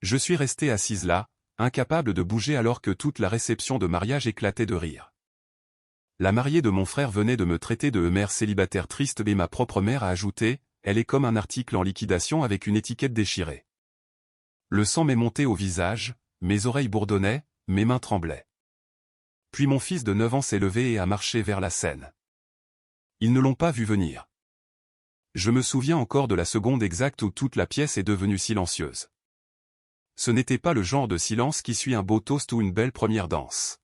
Je suis resté assise là, incapable de bouger alors que toute la réception de mariage éclatait de rire. La mariée de mon frère venait de me traiter de mère célibataire triste et ma propre mère a ajouté, elle est comme un article en liquidation avec une étiquette déchirée. Le sang m'est monté au visage, mes oreilles bourdonnaient, mes mains tremblaient. Puis mon fils de 9 ans s'est levé et a marché vers la scène. Ils ne l'ont pas vu venir. Je me souviens encore de la seconde exacte où toute la pièce est devenue silencieuse. Ce n'était pas le genre de silence qui suit un beau toast ou une belle première danse.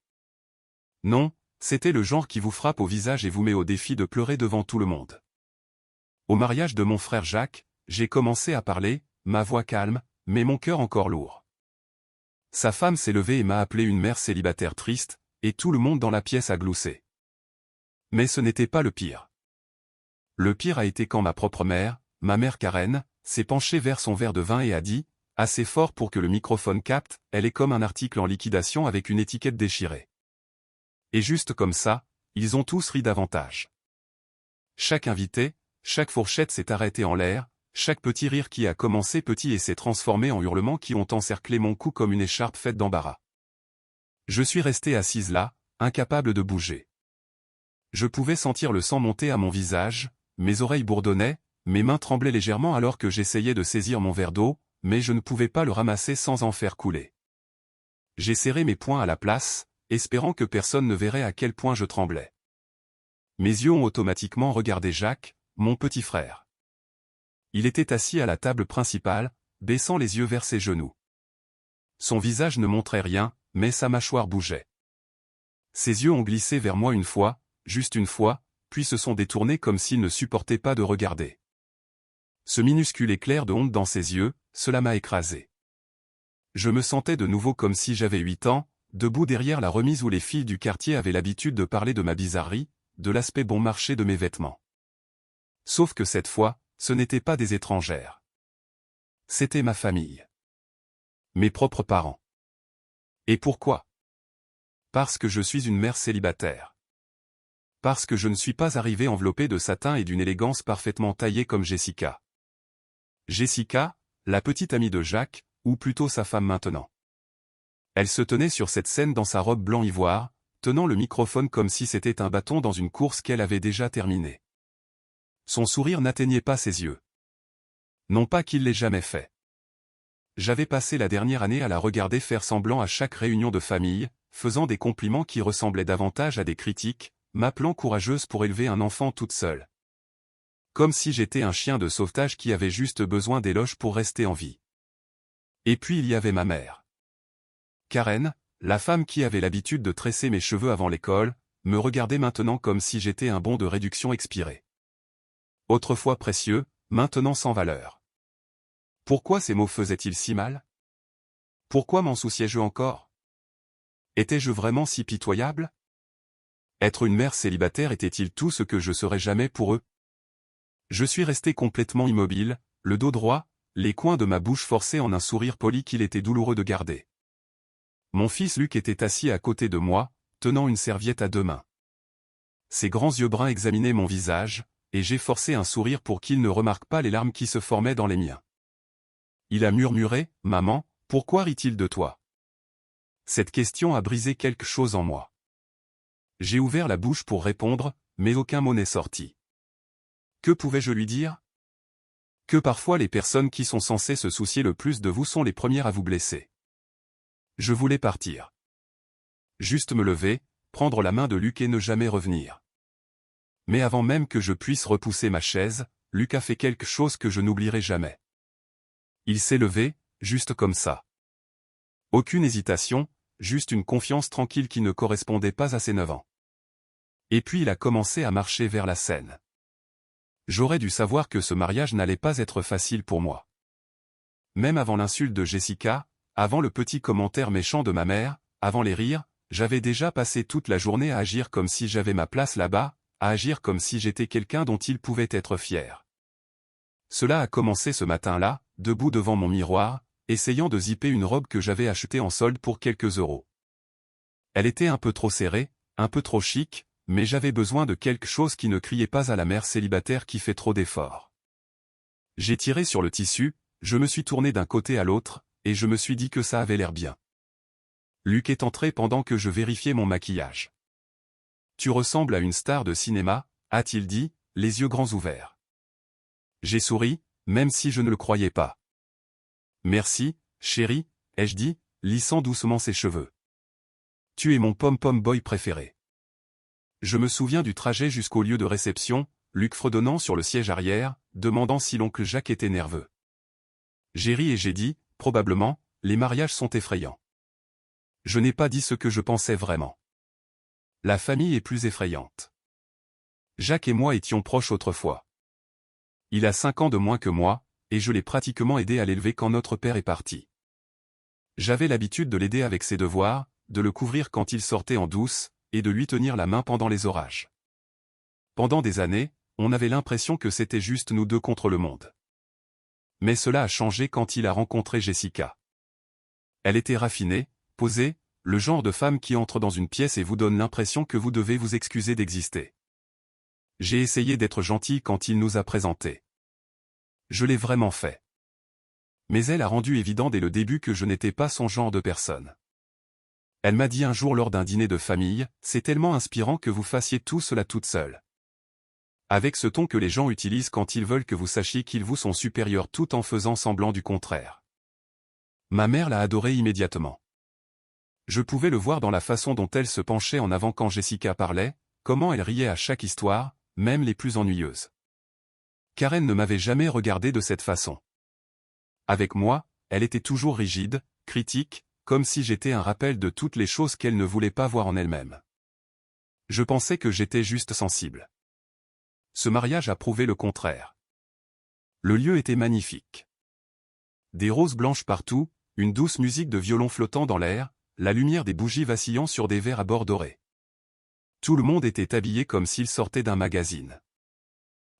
Non, c'était le genre qui vous frappe au visage et vous met au défi de pleurer devant tout le monde. Au mariage de mon frère Jacques, j'ai commencé à parler, ma voix calme, mais mon cœur encore lourd. Sa femme s'est levée et m'a appelé une mère célibataire triste, et tout le monde dans la pièce a gloussé. Mais ce n'était pas le pire. Le pire a été quand ma propre mère, ma mère Karen, s'est penchée vers son verre de vin et a dit, assez fort pour que le microphone capte, elle est comme un article en liquidation avec une étiquette déchirée. Et juste comme ça, ils ont tous ri davantage. Chaque invité, chaque fourchette s'est arrêtée en l'air, chaque petit rire qui a commencé petit et s'est transformé en hurlements qui ont encerclé mon cou comme une écharpe faite d'embarras. Je suis resté assise là, incapable de bouger. Je pouvais sentir le sang monter à mon visage, mes oreilles bourdonnaient, mes mains tremblaient légèrement alors que j'essayais de saisir mon verre d'eau, mais je ne pouvais pas le ramasser sans en faire couler. J'ai serré mes poings à la place, espérant que personne ne verrait à quel point je tremblais. Mes yeux ont automatiquement regardé Jacques, mon petit frère. Il était assis à la table principale, baissant les yeux vers ses genoux. Son visage ne montrait rien, mais sa mâchoire bougeait. Ses yeux ont glissé vers moi une fois, juste une fois, puis se sont détournés comme s'il ne supportait pas de regarder. Ce minuscule éclair de honte dans ses yeux, cela m'a écrasé. Je me sentais de nouveau comme si j'avais 8 ans, debout derrière la remise où les filles du quartier avaient l'habitude de parler de ma bizarrerie, de l'aspect bon marché de mes vêtements. Sauf que cette fois, ce n'étaient pas des étrangères. C'était ma famille. Mes propres parents. Et pourquoi? Parce que je suis une mère célibataire. Parce que je ne suis pas arrivé enveloppé de satin et d'une élégance parfaitement taillée comme Jessica. Jessica, la petite amie de Jacques, ou plutôt sa femme maintenant. Elle se tenait sur cette scène dans sa robe blanc ivoire, tenant le microphone comme si c'était un bâton dans une course qu'elle avait déjà terminée. Son sourire n'atteignait pas ses yeux. Non pas qu'il l'ait jamais fait. J'avais passé la dernière année à la regarder faire semblant à chaque réunion de famille, faisant des compliments qui ressemblaient davantage à des critiques, m'appelant courageuse pour élever un enfant toute seule. Comme si j'étais un chien de sauvetage qui avait juste besoin d'éloges pour rester en vie. Et puis il y avait ma mère. Karen, la femme qui avait l'habitude de tresser mes cheveux avant l'école, me regardait maintenant comme si j'étais un bon de réduction expiré. Autrefois précieux, maintenant sans valeur. Pourquoi ces mots faisaient-ils si mal? Pourquoi m'en souciais-je encore? Étais-je vraiment si pitoyable? Être une mère célibataire était-il tout ce que je serais jamais pour eux? Je suis resté complètement immobile, le dos droit, les coins de ma bouche forcés en un sourire poli qu'il était douloureux de garder. Mon fils Luc était assis à côté de moi, tenant une serviette à 2 mains. Ses grands yeux bruns examinaient mon visage, et j'ai forcé un sourire pour qu'il ne remarque pas les larmes qui se formaient dans les miens. Il a murmuré, « Maman, pourquoi rit-il de toi ?» Cette question a brisé quelque chose en moi. J'ai ouvert la bouche pour répondre, mais aucun mot n'est sorti. Que pouvais-je lui dire? Que parfois les personnes qui sont censées se soucier le plus de vous sont les premières à vous blesser. Je voulais partir. Juste me lever, prendre la main de Luc et ne jamais revenir. Mais avant même que je puisse repousser ma chaise, Luc a fait quelque chose que je n'oublierai jamais. Il s'est levé, juste comme ça. Aucune hésitation, juste une confiance tranquille qui ne correspondait pas à ses 9 ans. Et puis il a commencé à marcher vers la scène. J'aurais dû savoir que ce mariage n'allait pas être facile pour moi. Même avant l'insulte de Jessica, avant le petit commentaire méchant de ma mère, avant les rires, j'avais déjà passé toute la journée à agir comme si j'avais ma place là-bas, à agir comme si j'étais quelqu'un dont il pouvait être fier. Cela a commencé ce matin-là, debout devant mon miroir, essayant de zipper une robe que j'avais achetée en solde pour quelques euros. Elle était un peu trop serrée, un peu trop chic, mais j'avais besoin de quelque chose qui ne criait pas à la mère célibataire qui fait trop d'efforts. J'ai tiré sur le tissu, je me suis tourné d'un côté à l'autre, et je me suis dit que ça avait l'air bien. Luc est entré pendant que je vérifiais mon maquillage. Tu ressembles à une star de cinéma, a-t-il dit, les yeux grands ouverts. J'ai souri, même si je ne le croyais pas. Merci, chérie, ai-je dit, lissant doucement ses cheveux. Tu es mon pom-pom boy préféré. Je me souviens du trajet jusqu'au lieu de réception, Luc fredonnant sur le siège arrière, demandant si l'oncle Jacques était nerveux. J'ai ri et j'ai dit, probablement, les mariages sont effrayants. Je n'ai pas dit ce que je pensais vraiment. La famille est plus effrayante. Jacques et moi étions proches autrefois. Il a 5 ans de moins que moi, et je l'ai pratiquement aidé à l'élever quand notre père est parti. J'avais l'habitude de l'aider avec ses devoirs, de le couvrir quand il sortait en douce, et de lui tenir la main pendant les orages. Pendant des années, on avait l'impression que c'était juste nous deux contre le monde. Mais cela a changé quand il a rencontré Jessica. Elle était raffinée, posée, le genre de femme qui entre dans une pièce et vous donne l'impression que vous devez vous excuser d'exister. J'ai essayé d'être gentil quand il nous a présentés. Je l'ai vraiment fait. Mais elle a rendu évident dès le début que je n'étais pas son genre de personne. Elle m'a dit un jour lors d'un dîner de famille, « C'est tellement inspirant que vous fassiez tout cela toute seule. » Avec ce ton que les gens utilisent quand ils veulent que vous sachiez qu'ils vous sont supérieurs tout en faisant semblant du contraire. Ma mère l'a adoré immédiatement. Je pouvais le voir dans la façon dont elle se penchait en avant quand Jessica parlait, comment elle riait à chaque histoire, même les plus ennuyeuses. Karen ne m'avait jamais regardé de cette façon. Avec moi, elle était toujours rigide, critique, comme si j'étais un rappel de toutes les choses qu'elle ne voulait pas voir en elle-même. Je pensais que j'étais juste sensible. Ce mariage a prouvé le contraire. Le lieu était magnifique. Des roses blanches partout, une douce musique de violon flottant dans l'air, la lumière des bougies vacillant sur des verres à bord dorés. Tout le monde était habillé comme s'il sortait d'un magazine.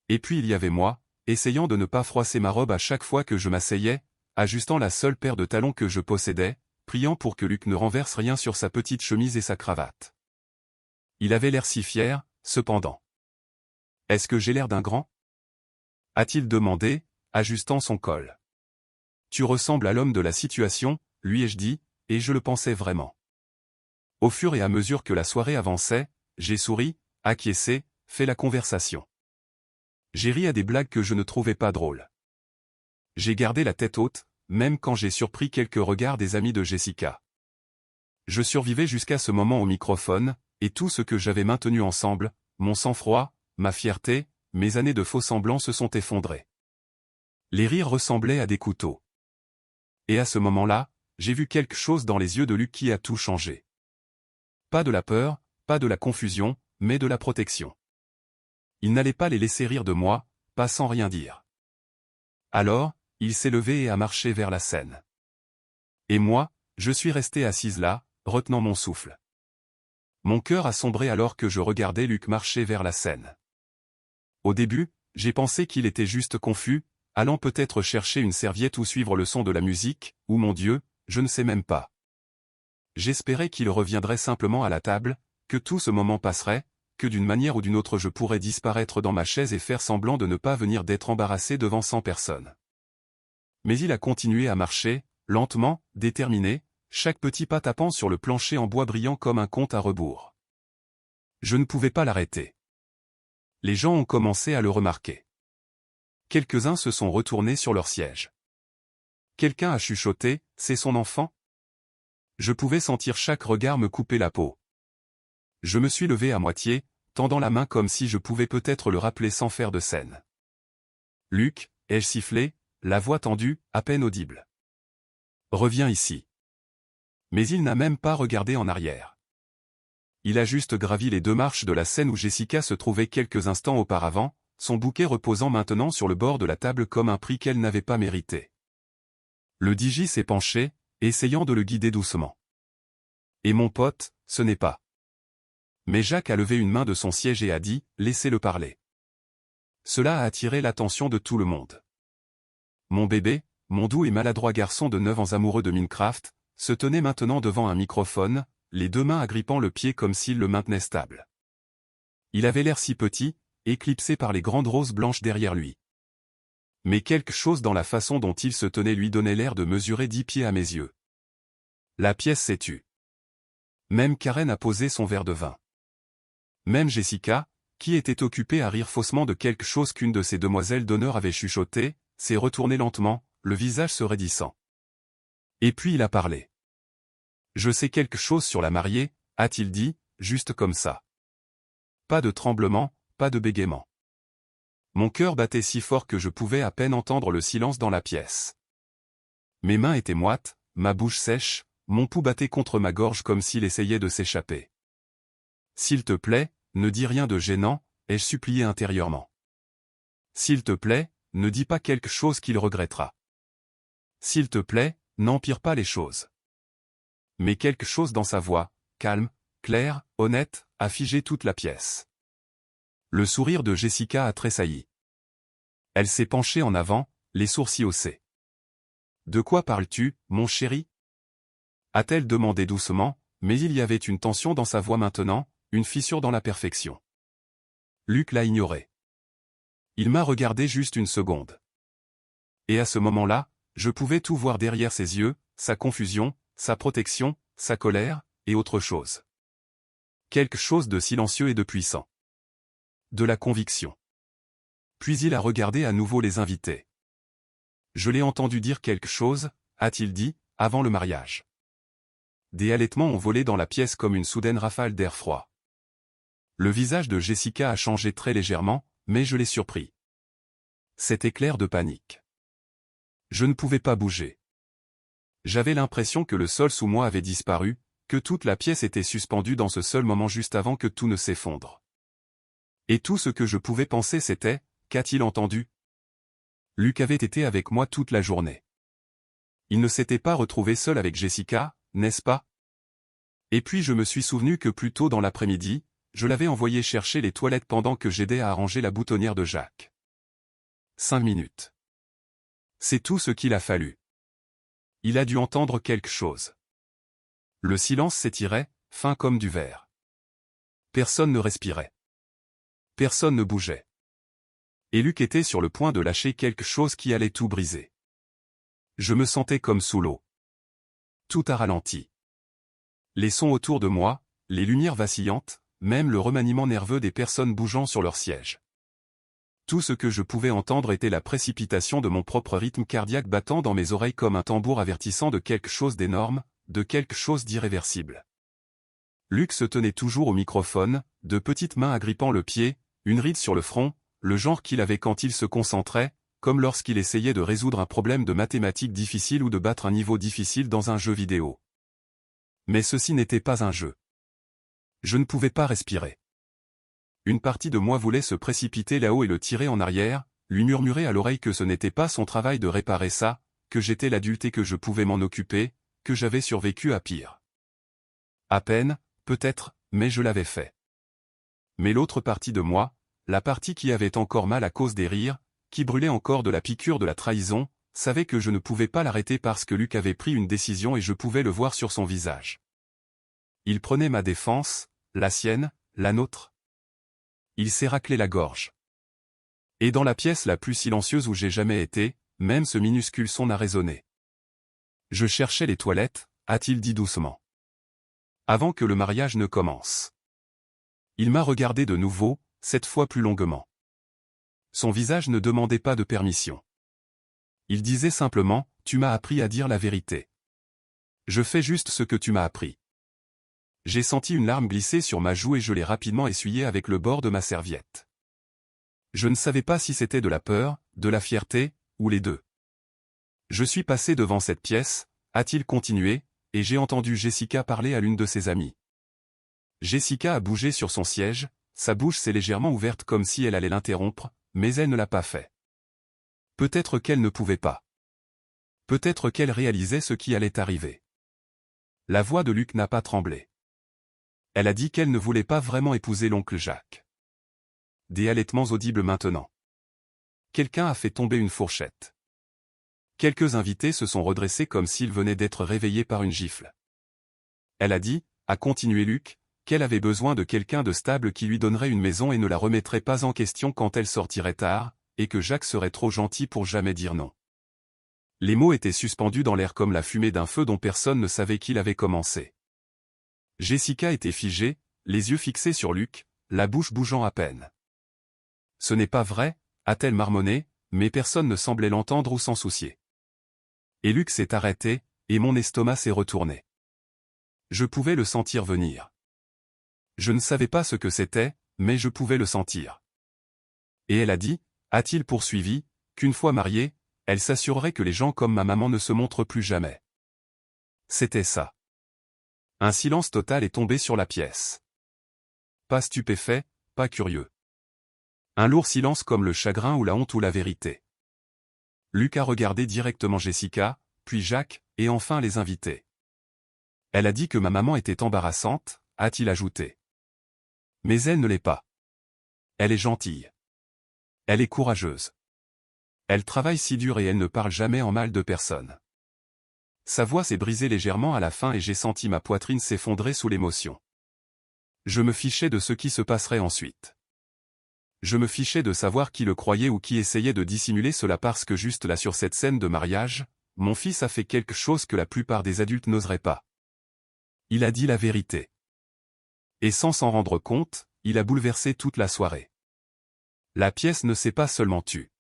Et puis il y avait moi, essayant de ne pas froisser ma robe à chaque fois que je m'asseyais, ajustant la seule paire de talons que je possédais, priant pour que Luc ne renverse rien sur sa petite chemise et sa cravate. Il avait l'air si fier, cependant. « Est-ce que j'ai l'air d'un grand ?» a-t-il demandé, ajustant son col. « Tu ressembles à l'homme de la situation, lui ai-je dit, et je le pensais vraiment. » Au fur et à mesure que la soirée avançait, j'ai souri, acquiescé, fait la conversation. J'ai ri à des blagues que je ne trouvais pas drôles. J'ai gardé la tête haute, même quand j'ai surpris quelques regards des amis de Jessica. Je survivais jusqu'à ce moment au microphone, et tout ce que j'avais maintenu ensemble, mon sang-froid, ma fierté, mes années de faux-semblants se sont effondrés. Les rires ressemblaient à des couteaux. Et à ce moment-là, j'ai vu quelque chose dans les yeux de Luc qui a tout changé. Pas de la peur, pas de la confusion, mais de la protection. Il n'allait pas les laisser rire de moi, pas sans rien dire. Alors, il s'est levé et a marché vers la scène. Et moi, je suis resté assise là, retenant mon souffle. Mon cœur a sombré alors que je regardais Luc marcher vers la scène. Au début, j'ai pensé qu'il était juste confus, allant peut-être chercher une serviette ou suivre le son de la musique, ou mon Dieu, je ne sais même pas. J'espérais qu'il reviendrait simplement à la table, que tout ce moment passerait, que d'une manière ou d'une autre je pourrais disparaître dans ma chaise et faire semblant de ne pas venir d'être embarrassé devant 100 personnes. Mais il a continué à marcher, lentement, déterminé, chaque petit pas tapant sur le plancher en bois brillant comme un compte à rebours. Je ne pouvais pas l'arrêter. Les gens ont commencé à le remarquer. Quelques-uns se sont retournés sur leur siège. Quelqu'un a chuchoté, « C'est son enfant ?» Je pouvais sentir chaque regard me couper la peau. Je me suis levé à moitié, tendant la main comme si je pouvais peut-être le rappeler sans faire de scène. « Luc » ai-je sifflé, la voix tendue, à peine audible. « Reviens ici. » Mais il n'a même pas regardé en arrière. Il a juste gravi les 2 marches de la scène où Jessica se trouvait quelques instants auparavant, son bouquet reposant maintenant sur le bord de la table comme un prix qu'elle n'avait pas mérité. Le DJ s'est penché, essayant de le guider doucement. Et mon pote, ce n'est pas. Mais Jacques a levé une main de son siège et a dit, « Laissez-le parler. » Cela a attiré l'attention de tout le monde. Mon bébé, mon doux et maladroit garçon de 9 ans amoureux de Minecraft, se tenait maintenant devant un microphone, les 2 mains agrippant le pied comme s'il le maintenait stable. Il avait l'air si petit, éclipsé par les grandes roses blanches derrière lui. Mais quelque chose dans la façon dont il se tenait lui donnait l'air de mesurer 10 pieds à mes yeux. La pièce s'est tue. Même Karen a posé son verre de vin. Même Jessica, qui était occupée à rire faussement de quelque chose qu'une de ses demoiselles d'honneur avait chuchoté, s'est retournée lentement, le visage se raidissant. Et puis il a parlé. Je sais quelque chose sur la mariée, a-t-il dit, juste comme ça. Pas de tremblement, pas de bégaiement. Mon cœur battait si fort que je pouvais à peine entendre le silence dans la pièce. Mes mains étaient moites, ma bouche sèche, mon pouls battait contre ma gorge comme s'il essayait de s'échapper. S'il te plaît, ne dis rien de gênant, ai-je supplié intérieurement. S'il te plaît, ne dis pas quelque chose qu'il regrettera. S'il te plaît, n'empire pas les choses. Mais quelque chose dans sa voix, calme, claire, honnête, a figé toute la pièce. Le sourire de Jessica a tressailli. Elle s'est penchée en avant, les sourcils haussés. « De quoi parles-tu, mon chéri » a-t-elle demandé doucement, mais il y avait une tension dans sa voix maintenant, une fissure dans la perfection. Luc l'a ignoré. Il m'a regardé juste une seconde. Et à ce moment-là, je pouvais tout voir derrière ses yeux, sa confusion, sa protection, sa colère, et autre chose. Quelque chose de silencieux et de puissant. De la conviction. Puis il a regardé à nouveau les invités. Je l'ai entendu dire quelque chose, a-t-il dit, avant le mariage. Des halètements ont volé dans la pièce comme une soudaine rafale d'air froid. Le visage de Jessica a changé très légèrement, mais je l'ai surpris. Cet éclair de panique. Je ne pouvais pas bouger. J'avais l'impression que le sol sous moi avait disparu, que toute la pièce était suspendue dans ce seul moment juste avant que tout ne s'effondre. Et tout ce que je pouvais penser c'était, qu'a-t-il entendu? Luc avait été avec moi toute la journée. Il ne s'était pas retrouvé seul avec Jessica, n'est-ce pas? Et puis je me suis souvenu que plus tôt dans l'après-midi, je l'avais envoyé chercher les toilettes pendant que j'aidais à arranger la boutonnière de Jacques. 5 minutes. C'est tout ce qu'il a fallu. Il a dû entendre quelque chose. Le silence s'étirait, fin comme du verre. Personne ne respirait. Personne ne bougeait. Et Luc était sur le point de lâcher quelque chose qui allait tout briser. Je me sentais comme sous l'eau. Tout a ralenti. Les sons autour de moi, les lumières vacillantes, même le remaniement nerveux des personnes bougeant sur leur siège. Tout ce que je pouvais entendre était la précipitation de mon propre rythme cardiaque battant dans mes oreilles comme un tambour avertissant de quelque chose d'énorme, de quelque chose d'irréversible. Luc se tenait toujours au microphone, de petites mains agrippant le pied, une ride sur le front, le genre qu'il avait quand il se concentrait, comme lorsqu'il essayait de résoudre un problème de mathématiques difficile ou de battre un niveau difficile dans un jeu vidéo. Mais ceci n'était pas un jeu. Je ne pouvais pas respirer. Une partie de moi voulait se précipiter là-haut et le tirer en arrière, lui murmurer à l'oreille que ce n'était pas son travail de réparer ça, que j'étais l'adulte et que je pouvais m'en occuper, que j'avais survécu à pire. À peine, peut-être, mais je l'avais fait. Mais l'autre partie de moi, la partie qui avait encore mal à cause des rires, qui brûlait encore de la piqûre de la trahison, savait que je ne pouvais pas l'arrêter parce que Luc avait pris une décision et je pouvais le voir sur son visage. Il prenait ma défense, la sienne, la nôtre. Il s'est raclé la gorge. Et dans la pièce la plus silencieuse où j'ai jamais été, même ce minuscule son n'a résonné. Je cherchais les toilettes, a-t-il dit doucement. Avant que le mariage ne commence. Il m'a regardé de nouveau, cette fois plus longuement. Son visage ne demandait pas de permission. Il disait simplement, tu m'as appris à dire la vérité. Je fais juste ce que tu m'as appris. J'ai senti une larme glisser sur ma joue et je l'ai rapidement essuyée avec le bord de ma serviette. Je ne savais pas si c'était de la peur, de la fierté, ou les deux. Je suis passé devant cette pièce, a-t-il continué, et j'ai entendu Jessica parler à l'une de ses amies. Jessica a bougé sur son siège, sa bouche s'est légèrement ouverte comme si elle allait l'interrompre, mais elle ne l'a pas fait. Peut-être qu'elle ne pouvait pas. Peut-être qu'elle réalisait ce qui allait arriver. La voix de Luc n'a pas tremblé. Elle a dit qu'elle ne voulait pas vraiment épouser l'oncle Jacques. Des halètements audibles maintenant. Quelqu'un a fait tomber une fourchette. Quelques invités se sont redressés comme s'ils venaient d'être réveillés par une gifle. Elle a dit, a continué Luc, qu'elle avait besoin de quelqu'un de stable qui lui donnerait une maison et ne la remettrait pas en question quand elle sortirait tard, et que Jacques serait trop gentil pour jamais dire non. Les mots étaient suspendus dans l'air comme la fumée d'un feu dont personne ne savait qu'il avait commencé. Jessica était figée, les yeux fixés sur Luc, la bouche bougeant à peine. « Ce n'est pas vrai » a-t-elle marmonné, mais personne ne semblait l'entendre ou s'en soucier. Et Luc s'est arrêté, et mon estomac s'est retourné. Je pouvais le sentir venir. Je ne savais pas ce que c'était, mais je pouvais le sentir. Et elle a dit, a-t-il poursuivi, qu'une fois mariée, elle s'assurerait que les gens comme ma maman ne se montrent plus jamais. C'était ça. Un silence total est tombé sur la pièce. Pas stupéfait, pas curieux. Un lourd silence comme le chagrin ou la honte ou la vérité. Luc a regardé directement Jessica, puis Jacques, et enfin les invités. Elle a dit que ma maman était embarrassante, a-t-il ajouté. Mais elle ne l'est pas. Elle est gentille. Elle est courageuse. Elle travaille si dur et elle ne parle jamais en mal de personne. Sa voix s'est brisée légèrement à la fin et j'ai senti ma poitrine s'effondrer sous l'émotion. Je me fichais de ce qui se passerait ensuite. Je me fichais de savoir qui le croyait ou qui essayait de dissimuler cela parce que juste là sur cette scène de mariage, mon fils a fait quelque chose que la plupart des adultes n'oseraient pas. Il a dit la vérité. Et sans s'en rendre compte, il a bouleversé toute la soirée. La pièce ne s'est pas seulement tue.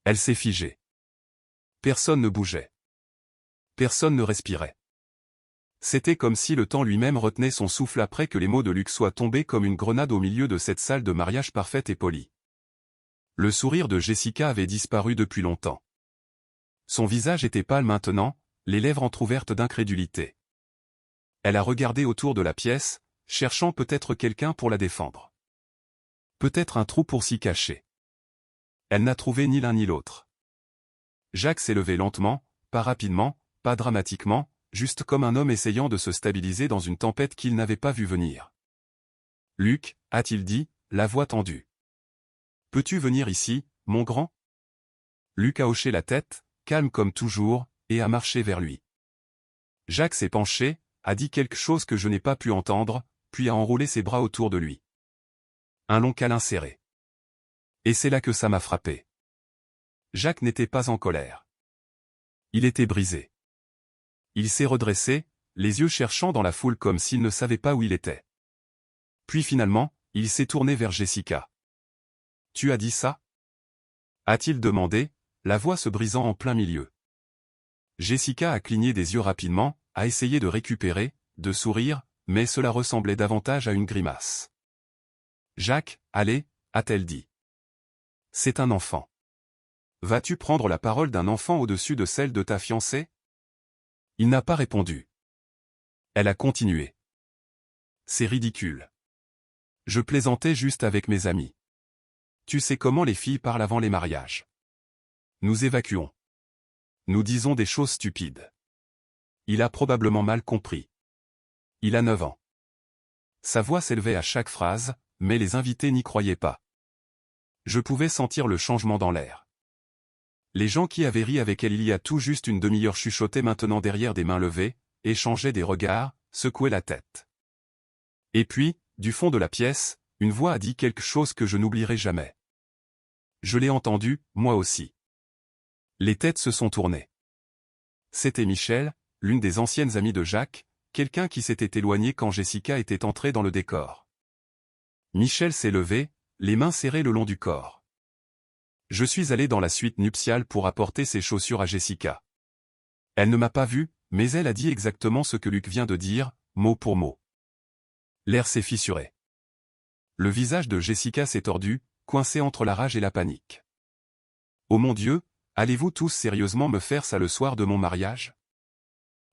Elle s'est figée. Personne ne bougeait. Personne ne respirait. C'était comme si le temps lui-même retenait son souffle après que les mots de Luc soient tombés comme une grenade au milieu de cette salle de mariage parfaite et polie. Le sourire de Jessica avait disparu depuis longtemps. Son visage était pâle maintenant, les lèvres entr'ouvertes d'incrédulité. Elle a regardé autour de la pièce, cherchant peut-être quelqu'un pour la défendre. Peut-être un trou pour s'y cacher. Elle n'a trouvé ni l'un ni l'autre. Jacques s'est levé lentement, pas rapidement, pas dramatiquement, juste comme un homme essayant de se stabiliser dans une tempête qu'il n'avait pas vue venir. « Luc » a-t-il dit, la voix tendue. « Peux-tu venir ici, mon grand ?» Luc a hoché la tête, calme comme toujours, et a marché vers lui. Jacques s'est penché, a dit quelque chose que je n'ai pas pu entendre, puis a enroulé ses bras autour de lui. Un long câlin serré. Et c'est là que ça m'a frappé. Jacques n'était pas en colère. Il était brisé. Il s'est redressé, les yeux cherchant dans la foule comme s'il ne savait pas où il était. Puis finalement, il s'est tourné vers Jessica. « Tu as dit ça ?» a-t-il demandé, la voix se brisant en plein milieu. Jessica a cligné des yeux rapidement, a essayé de récupérer, de sourire, mais cela ressemblait davantage à une grimace. « Jacques, allez » a-t-elle dit. « C'est un enfant. Vas-tu prendre la parole d'un enfant au-dessus de celle de ta fiancée ?» Il n'a pas répondu. Elle a continué. « C'est ridicule. Je plaisantais juste avec mes amis. Tu sais comment les filles parlent avant les mariages. Nous évacuons. Nous disons des choses stupides. Il a probablement mal compris. Il a 9 ans. » Sa voix s'élevait à chaque phrase, mais les invités n'y croyaient pas. Je pouvais sentir le changement dans l'air. Les gens qui avaient ri avec elle il y a tout juste une demi-heure chuchotaient maintenant derrière des mains levées, échangeaient des regards, secouaient la tête. Et puis, du fond de la pièce, une voix a dit quelque chose que je n'oublierai jamais. Je l'ai entendu, moi aussi. Les têtes se sont tournées. C'était Michel, l'une des anciennes amies de Jacques, quelqu'un qui s'était éloigné quand Jessica était entrée dans le décor. Michel s'est levé, les mains serrées le long du corps. Je suis allé dans la suite nuptiale pour apporter ses chaussures à Jessica. Elle ne m'a pas vu, mais elle a dit exactement ce que Luc vient de dire, mot pour mot. L'air s'est fissuré. Le visage de Jessica s'est tordu, coincé entre la rage et la panique. « Oh mon Dieu, allez-vous tous sérieusement me faire ça le soir de mon mariage ?»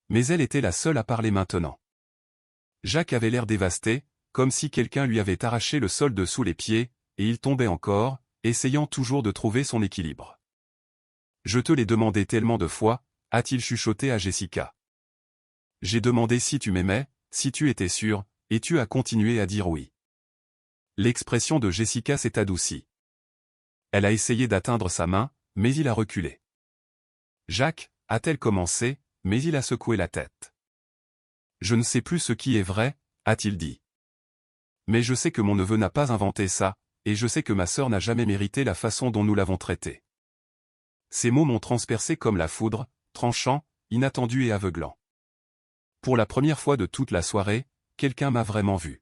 Mais elle était la seule à parler maintenant. Jacques avait l'air dévasté, comme si quelqu'un lui avait arraché le sol de sous les pieds, et il tombait encore, essayant toujours de trouver son équilibre. « Je te l'ai demandé tellement de fois » a-t-il chuchoté à Jessica. « J'ai demandé si tu m'aimais, si tu étais sûre, et tu as continué à dire oui. » L'expression de Jessica s'est adoucie. Elle a essayé d'atteindre sa main, mais il a reculé. « Jacques » a-t-elle commencé, mais il a secoué la tête. « Je ne sais plus ce qui est vrai » a-t-il dit. « Mais je sais que mon neveu n'a pas inventé ça, et je sais que ma sœur n'a jamais mérité la façon dont nous l'avons traitée. » Ces mots m'ont transpercé comme la foudre, tranchant, inattendu et aveuglant. Pour la première fois de toute la soirée, quelqu'un m'a vraiment vu.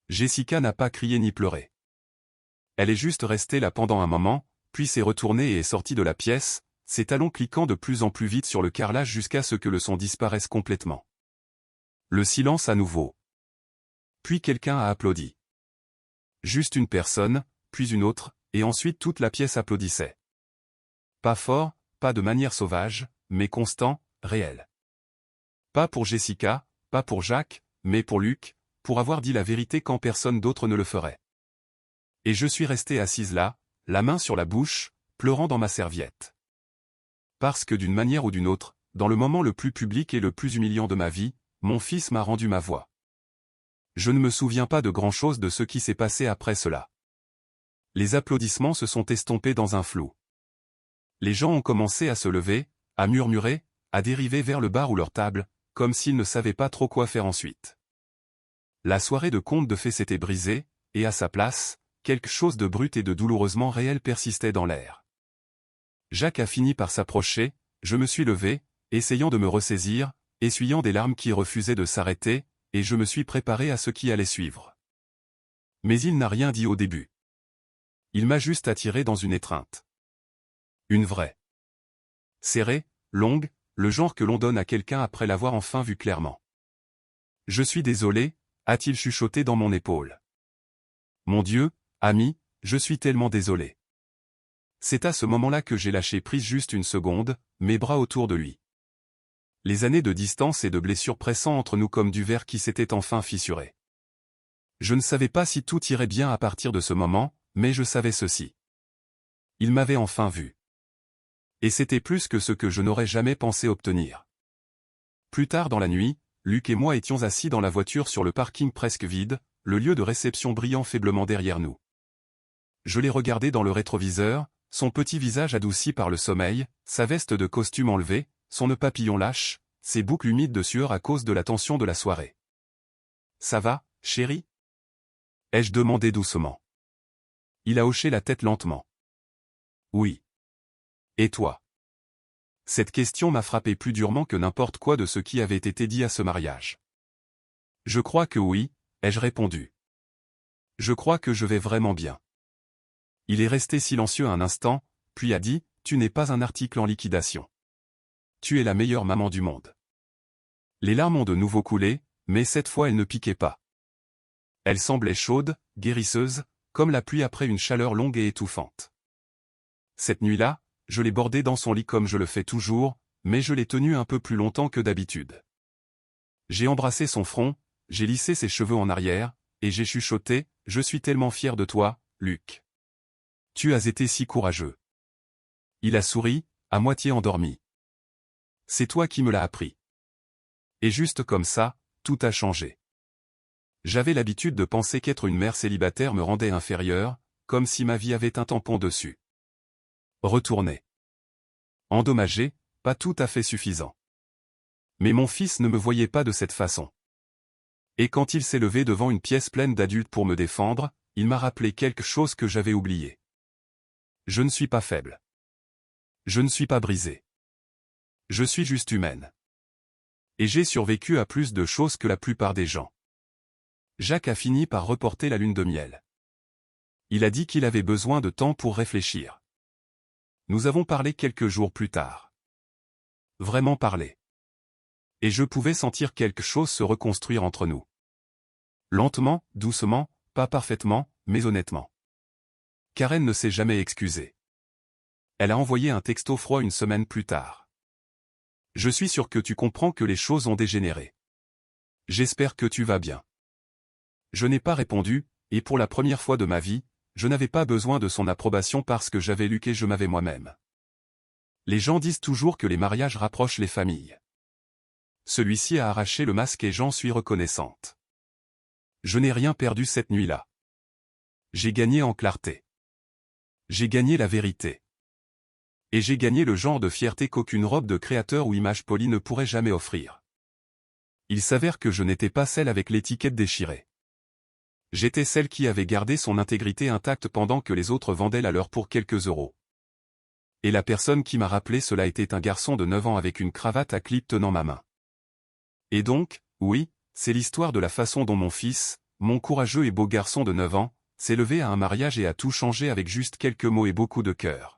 Jessica n'a pas crié ni pleuré. Elle est juste restée là pendant un moment, puis s'est retournée et est sortie de la pièce, ses talons cliquant de plus en plus vite sur le carrelage jusqu'à ce que le son disparaisse complètement. Le silence à nouveau. Puis quelqu'un a applaudi. Juste une personne, puis une autre, et ensuite toute la pièce applaudissait. Pas fort, pas de manière sauvage, mais constant, réel. Pas pour Jessica, pas pour Jacques, mais pour Luc, pour avoir dit la vérité quand personne d'autre ne le ferait. Et je suis restée assise là, la main sur la bouche, pleurant dans ma serviette. Parce que d'une manière ou d'une autre, dans le moment le plus public et le plus humiliant de ma vie, mon fils m'a rendu ma voix. Je ne me souviens pas de grand-chose de ce qui s'est passé après cela. Les applaudissements se sont estompés dans un flou. Les gens ont commencé à se lever, à murmurer, à dériver vers le bar ou leur table, comme s'ils ne savaient pas trop quoi faire ensuite. La soirée de conte de fées s'était brisée, et à sa place, quelque chose de brut et de douloureusement réel persistait dans l'air. Jacques a fini par s'approcher, je me suis levé, essayant de me ressaisir, essuyant des larmes qui refusaient de s'arrêter, et je me suis préparé à ce qui allait suivre. Mais il n'a rien dit au début. Il m'a juste attiré dans une étreinte. Une vraie. Serrée, longue, le genre que l'on donne à quelqu'un après l'avoir enfin vu clairement. « Je suis désolé », a-t-il chuchoté dans mon épaule. « Mon Dieu, ami, je suis tellement désolé. » C'est à ce moment-là que j'ai lâché prise juste une seconde, mes bras autour de lui. Les années de distance et de blessures pressant entre nous comme du verre qui s'était enfin fissuré. Je ne savais pas si tout irait bien à partir de ce moment, mais je savais ceci. Il m'avait enfin vu. Et c'était plus que ce que je n'aurais jamais pensé obtenir. Plus tard dans la nuit, Luc et moi étions assis dans la voiture sur le parking presque vide, le lieu de réception brillant faiblement derrière nous. Je l'ai regardé dans le rétroviseur, son petit visage adouci par le sommeil, sa veste de costume enlevée, son nœud papillon lâche, ses boucles humides de sueur à cause de la tension de la soirée. « Ça va, chérie ?» ai-je demandé doucement. Il a hoché la tête lentement. « Oui. Et toi ?» Cette question m'a frappé plus durement que n'importe quoi de ce qui avait été dit à ce mariage. « Je crois que oui », ai-je répondu. « Je crois que je vais vraiment bien. » Il est resté silencieux un instant, puis a dit, « Tu n'es pas un article en liquidation. Tu es la meilleure maman du monde. » Les larmes ont de nouveau coulé, mais cette fois elles ne piquaient pas. Elles semblaient chaudes, guérisseuses, comme la pluie après une chaleur longue et étouffante. Cette nuit-là, je l'ai bordé dans son lit comme je le fais toujours, mais je l'ai tenu un peu plus longtemps que d'habitude. J'ai embrassé son front, j'ai lissé ses cheveux en arrière, et j'ai chuchoté, « Je suis tellement fier de toi, Luc. Tu as été si courageux. » Il a souri, à moitié endormi. « C'est toi qui me l'as appris. » Et juste comme ça, tout a changé. J'avais l'habitude de penser qu'être une mère célibataire me rendait inférieur, comme si ma vie avait un tampon dessus. Retourné. Endommagé, pas tout à fait suffisant. Mais mon fils ne me voyait pas de cette façon. Et quand il s'est levé devant une pièce pleine d'adultes pour me défendre, il m'a rappelé quelque chose que j'avais oublié. Je ne suis pas faible. Je ne suis pas brisée. Je suis juste humaine. Et j'ai survécu à plus de choses que la plupart des gens. Jacques a fini par reporter la lune de miel. Il a dit qu'il avait besoin de temps pour réfléchir. Nous avons parlé quelques jours plus tard. Vraiment parlé. Et je pouvais sentir quelque chose se reconstruire entre nous. Lentement, doucement, pas parfaitement, mais honnêtement. Karen ne s'est jamais excusée. Elle a envoyé un texto froid une semaine plus tard. « Je suis sûr que tu comprends que les choses ont dégénéré. J'espère que tu vas bien. » Je n'ai pas répondu, et pour la première fois de ma vie, je n'avais pas besoin de son approbation parce que j'avais Luc et je m'avais moi-même. Les gens disent toujours que les mariages rapprochent les familles. Celui-ci a arraché le masque et j'en suis reconnaissante. Je n'ai rien perdu cette nuit-là. J'ai gagné en clarté. J'ai gagné la vérité. Et j'ai gagné le genre de fierté qu'aucune robe de créateur ou image polie ne pourrait jamais offrir. Il s'avère que je n'étais pas celle avec l'étiquette déchirée. J'étais celle qui avait gardé son intégrité intacte pendant que les autres vendaient la leur pour quelques euros. Et la personne qui m'a rappelé cela était un garçon de 9 ans avec une cravate à clip tenant ma main. Et donc, oui, c'est l'histoire de la façon dont mon fils, mon courageux et beau garçon de 9 ans, s'est levé à un mariage et a tout changé avec juste quelques mots et beaucoup de cœur.